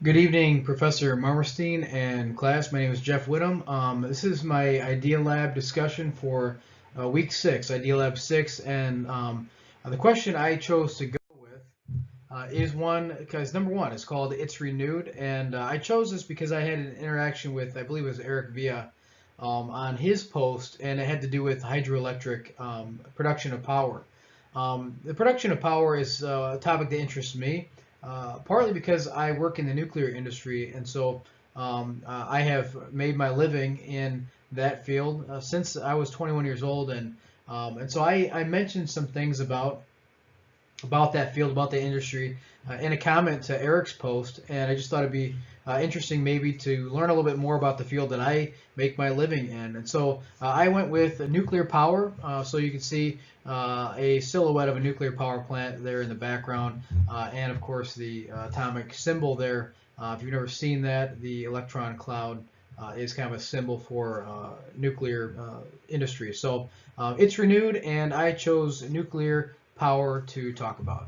Good evening, Professor Marmerstein and class. My name is Jeff Whittum. This is my Idea Lab discussion for week 6, Idea Lab 6, and the question I chose to go with is one because number one is called "It's Renewed," and I chose this because I had an interaction with, I believe it was Eric Villa, on his post, and it had to do with hydroelectric production of power. The production of power is a topic that interests me, partly because I work in the nuclear industry, and so I have made my living in that field since I was 21 years old, and so I mentioned some things about that field, about the industry, in a comment to Eric's post, and I just thought it'd be interesting maybe to learn a little bit more about the field that I make my living in. And so I went with nuclear power, so you can see a silhouette of a nuclear power plant there in the background, and of course the atomic symbol there. If you've never seen that, the electron cloud is kind of a symbol for nuclear industry. So it's renewed, and I chose nuclear power to talk about.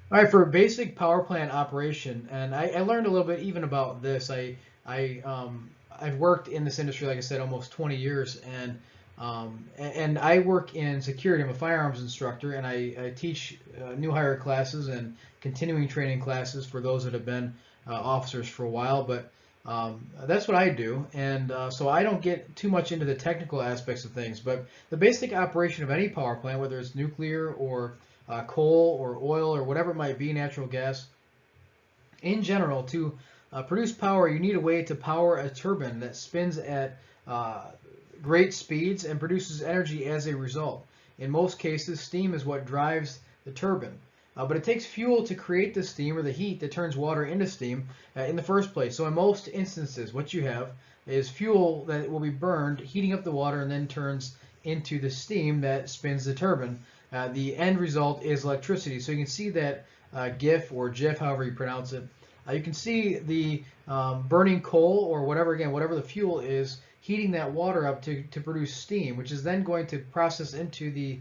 All right, for basic power plant operation, and I learned a little bit even about this. I've worked in this industry, like I said, almost 20 years, and I work in security. I'm a firearms instructor, and I teach new hire classes and continuing training classes for those that have been officers for a while. But that's what I do, and so I don't get too much into the technical aspects of things. But the basic operation of any power plant, whether it's nuclear or coal or oil or whatever it might be, natural gas, in general, to produce power, you need a way to power a turbine that spins at great speeds and produces energy as a result. In most cases, steam is what drives the turbine. But it takes fuel to create the steam or the heat that turns water into steam in the first place. So in most instances, what you have is fuel that will be burned, heating up the water, and then turns into the steam that spins the turbine. The end result is electricity. So you can see that GIF or GIF, however you pronounce it. You can see the burning coal or whatever, again, whatever the fuel is, heating that water up to produce steam, which is then going to process into the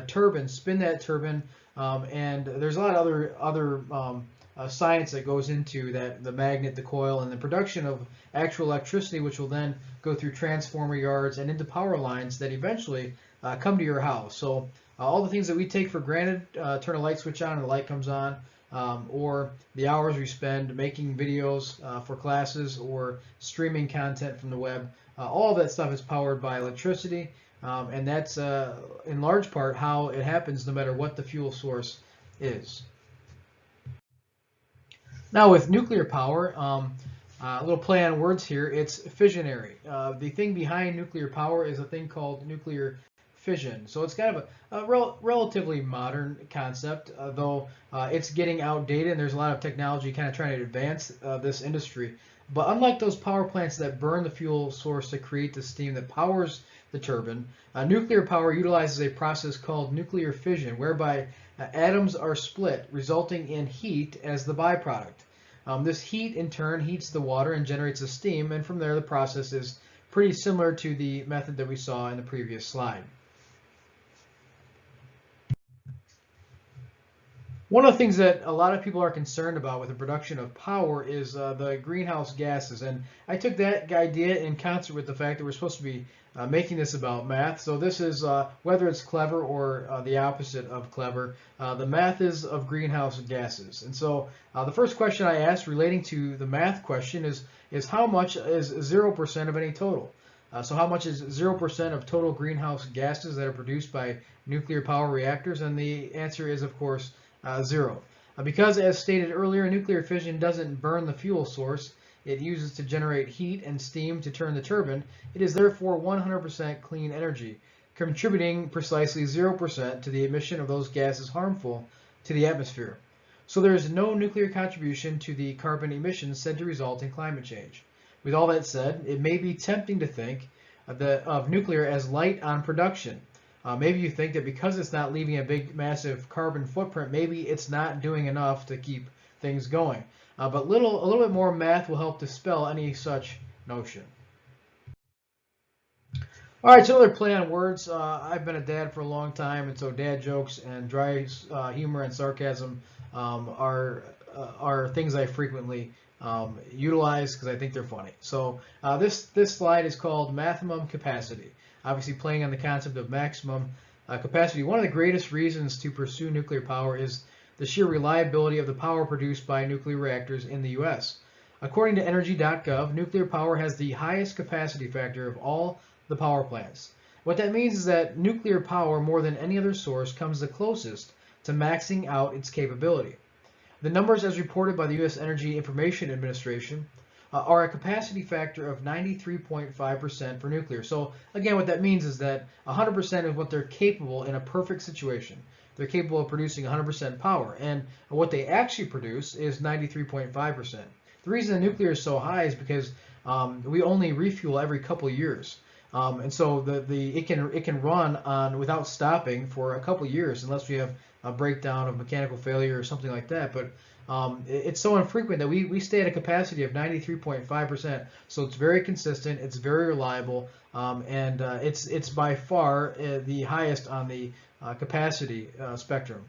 turbine, spin that turbine, and there's a lot of other science that goes into that, the magnet, the coil, and the production of actual electricity, which will then go through transformer yards and into power lines that eventually come to your house. So all the things that we take for granted, turn a light switch on and the light comes on, or the hours we spend making videos for classes or streaming content from the web, all of that stuff is powered by electricity, and that's in large part how it happens no matter what the fuel source is. Now with nuclear power, a little play on words here, it's fissionary. The thing behind nuclear power is a thing called nuclear fission. So it's kind of a relatively modern concept, though it's getting outdated and there's a lot of technology kind of trying to advance this industry. But unlike those power plants that burn the fuel source to create the steam that powers the turbine, nuclear power utilizes a process called nuclear fission, whereby atoms are split, resulting in heat as the byproduct. This heat in turn heats the water and generates a steam, and from there the process is pretty similar to the method that we saw in the previous slide. One of the things that a lot of people are concerned about with the production of power is the greenhouse gases, and I took that idea in concert with the fact that we're supposed to be making this about math. So this is, whether it's clever or the opposite of clever, the math is of greenhouse gases. And so the first question I asked relating to the math question is how much is 0% of any total? So how much is 0% of total greenhouse gases that are produced by nuclear power reactors? And the answer is, of course, 0. Because, as stated earlier, nuclear fission doesn't burn the fuel source it uses to generate heat and steam to turn the turbine, it is therefore 100% clean energy, contributing precisely 0% to the emission of those gases harmful to the atmosphere. So there is no nuclear contribution to the carbon emissions said to result in climate change. With all that said, it may be tempting to think of nuclear as light on production. Maybe you think that because it's not leaving a big, massive carbon footprint, maybe it's not doing enough to keep things going. But a little bit more math will help dispel any such notion. All right, so another play on words. I've been a dad for a long time, and so dad jokes and dry humor and sarcasm are are things I frequently utilize because I think they're funny. So this slide is called maximum capacity. Obviously, playing on the concept of maximum capacity. One of the greatest reasons to pursue nuclear power is the sheer reliability of the power produced by nuclear reactors in the U.S. According to energy.gov, nuclear power has the highest capacity factor of all the power plants. What that means is that nuclear power, more than any other source, comes the closest to maxing out its capability. The numbers as reported by the U.S. Energy Information Administration are a capacity factor of 93.5% for nuclear. So again, what that means is that 100% of what they're capable in a perfect situation. They're capable of producing 100% power, and what they actually produce is 93.5%. The reason the nuclear is so high is because we only refuel every couple of years. And so it can run on without stopping for a couple of years unless we have a breakdown of mechanical failure or something like that. But it's so infrequent that we stay at a capacity of 93.5%. So it's very consistent, it's very reliable, and it's by far the highest on the capacity spectrum.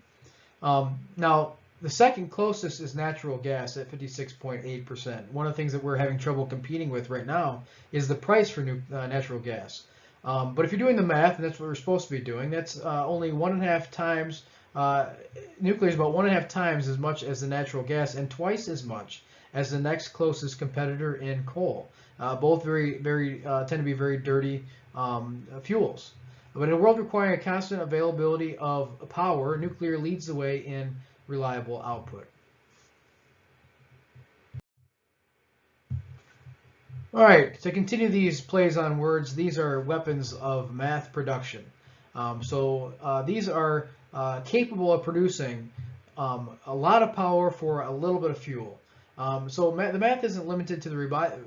Now, the second closest is natural gas at 56.8%. One of the things that we're having trouble competing with right now is the price for natural gas. But if you're doing the math, and that's what we're supposed to be doing, that's only 1.5 times, nuclear is about 1.5 times as much as the natural gas and twice as much as the next closest competitor in coal. Both tend to be very dirty fuels. But in a world requiring a constant availability of power, nuclear leads the way in reliable output. All right, to continue these plays on words, these are weapons of math production. These are capable of producing a lot of power for a little bit of fuel. The math isn't limited to the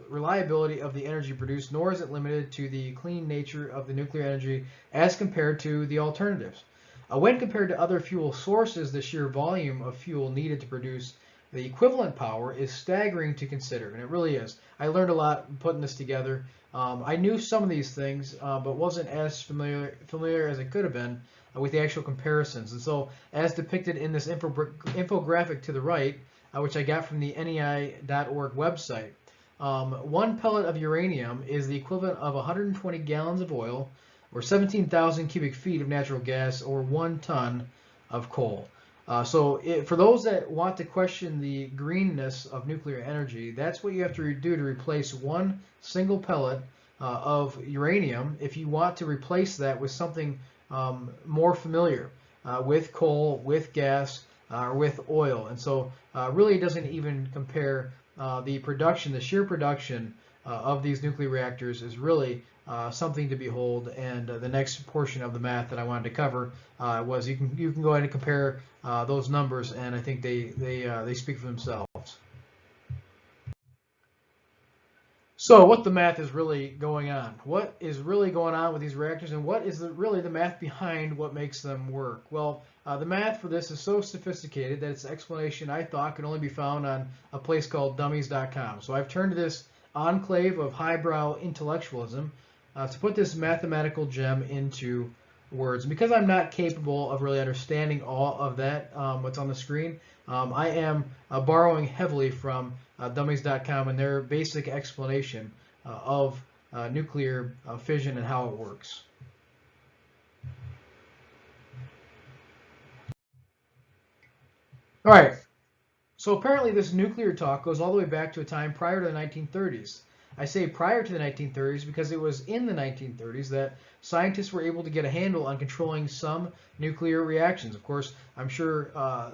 reliability of the energy produced, nor is it limited to the clean nature of the nuclear energy as compared to the alternatives. When compared to other fuel sources, the sheer volume of fuel needed to produce the equivalent power is staggering to consider, and it really is. I learned a lot putting this together. I knew some of these things, but wasn't as familiar as I could have been with the actual comparisons. And so, as depicted in this infographic to the right, which I got from the NEI.org website, 1 pellet of uranium is the equivalent of 120 gallons of oil, or 17,000 cubic feet of natural gas, or 1 ton of coal. For those that want to question the greenness of nuclear energy, that's what you have to do to replace one single pellet of uranium if you want to replace that with something more familiar, with coal, with gas, or with oil. And so really it doesn't even compare. The sheer production of these nuclear reactors is really something to behold. And the next portion of the math that I wanted to cover was you can go ahead and compare those numbers, and I think they speak for themselves. So what the math is really going on? What is really going on with these reactors, and what is really the math behind what makes them work? Well, the math for this is so sophisticated that its explanation, I thought, could only be found on a place called dummies.com. So I've turned to this enclave of highbrow intellectualism to put this mathematical gem into words. And because I'm not capable of really understanding all of that, what's on the screen, I am borrowing heavily from dummies.com and their basic explanation of nuclear fission and how it works. All right, so apparently this nuclear talk goes all the way back to a time prior to the 1930s. I say prior to the 1930s because it was in the 1930s that scientists were able to get a handle on controlling some nuclear reactions. Of course, I'm sure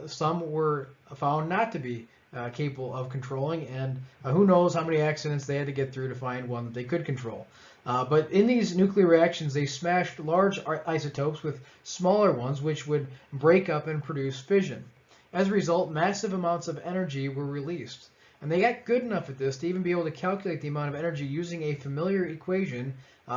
some were found not to be capable of controlling, and who knows how many accidents they had to get through to find one that they could control. But in these nuclear reactions, they smashed large isotopes with smaller ones, which would break up and produce fission. As a result, massive amounts of energy were released. And they got good enough at this to even be able to calculate the amount of energy using a familiar equation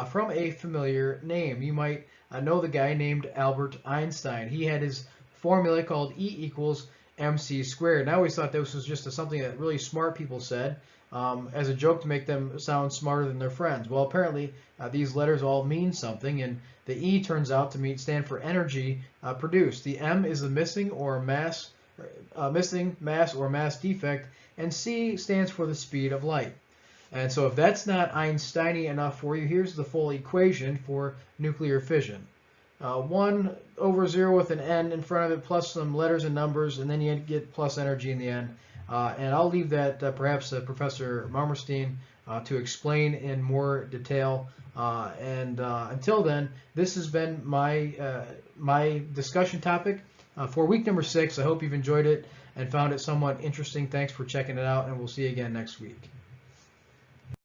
from a familiar name. You might know the guy named Albert Einstein. He had his formula called E equals mc squared. And I always thought this was just something that really smart people said as a joke to make them sound smarter than their friends. Well, apparently these letters all mean something, and the E turns out to stand for energy produced. The M is the missing or mass missing mass or mass defect, and C stands for the speed of light. And so if that's not Einsteinian enough for you, here's the full equation for nuclear fission. 1 over 0 with an n in front of it, plus some letters and numbers, and then you get plus energy in the end. And I'll leave that perhaps Professor Marmerstein to explain in more detail. Until then, this has been my discussion topic for week number 6. I hope you've enjoyed it and found it somewhat interesting. Thanks for checking it out, and we'll see you again next week.